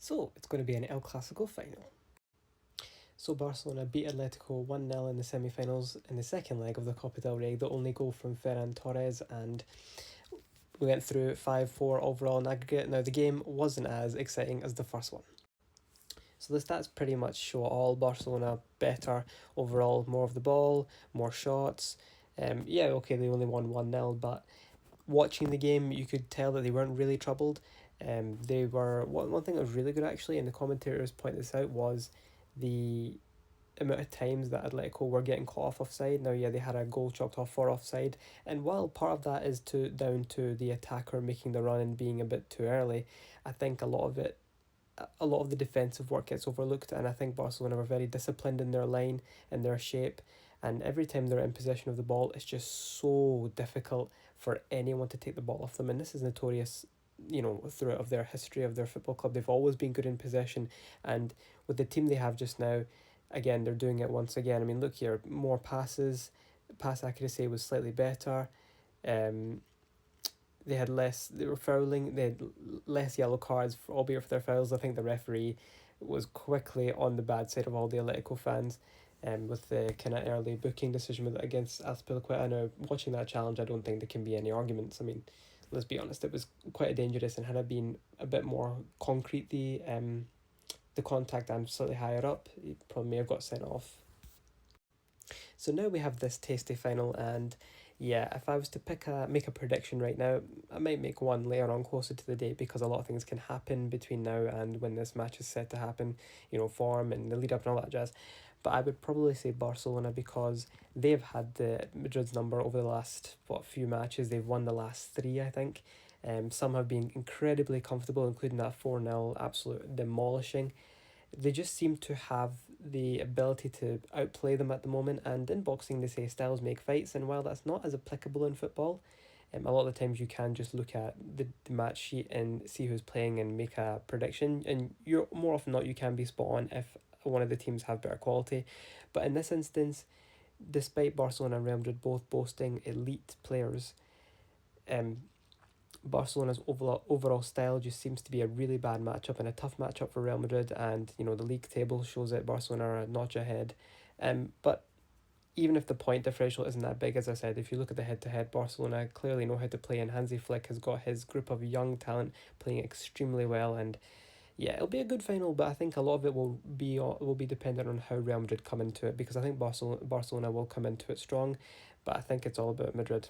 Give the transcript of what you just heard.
So it's going to be an El-Classico final. So Barcelona beat Atletico 1-0 in the semi-finals in the second leg of the Copa del Rey, the only goal from Ferran Torres, and we went through 5-4 overall in aggregate. Now the game wasn't as exciting as the first one. So the stats pretty much show all Barcelona better overall, more of the ball, more shots. Yeah, okay, they only won 1-0, but watching the game, you could tell that they weren't really troubled. They were one thing that was really good actually, and the commentators point this out, was the amount of times that Atletico were getting caught off offside. Now, yeah, they had a goal chalked off for offside, and while part of that is down to the attacker making the run and being a bit too early, I think a lot of the defensive work gets overlooked, and I think Barcelona were very disciplined in their line and their shape, and every time they're in possession of the ball, it's just so difficult for anyone to take the ball off them, and this is notorious, throughout of their history of their football club. They've always been good in possession, and with the team they have just now, again, they're doing it once again. I mean, look here, more passes, pass accuracy was slightly better. They were fouling, they had less yellow cards, albeit for their fouls. I think the referee was quickly on the bad side of all the Atletico fans, with the kind of early booking decision against Azpilicueta. Now, watching that challenge, I don't think there can be any arguments. I mean, let's be honest, it was quite dangerous, and had it been a bit more concrete, the contact and slightly higher up, he probably may have got sent off. So now we have this tasty final, and yeah, if I was to make a prediction right now, I might make one later on closer to the date, because a lot of things can happen between now and when this match is set to happen, form and the lead up and all that jazz. But I would probably say Barcelona, because they've had the Madrid's number over the last few matches. They've won the last three, I think. Some have been incredibly comfortable, including that 4-0 absolute demolishing. They just seem to have the ability to outplay them at the moment, and in boxing they say styles make fights, and while that's not as applicable in football, a lot of the times you can just look at the match sheet and see who's playing and make a prediction, and you're more often than not you can be spot on if one of the teams have better quality. But in this instance, despite Barcelona and Real Madrid both boasting elite players, Barcelona's overall style just seems to be a really bad matchup and a tough matchup for Real Madrid, and the league table shows that Barcelona are a notch ahead. But even if the point differential isn't that big, as I said, if you look at the head-to-head, Barcelona clearly know how to play, and Hansi Flick has got his group of young talent playing extremely well, and yeah, it'll be a good final, but I think a lot of it will be dependent on how Real Madrid come into it, because I think Barcelona will come into it strong, but I think it's all about Madrid.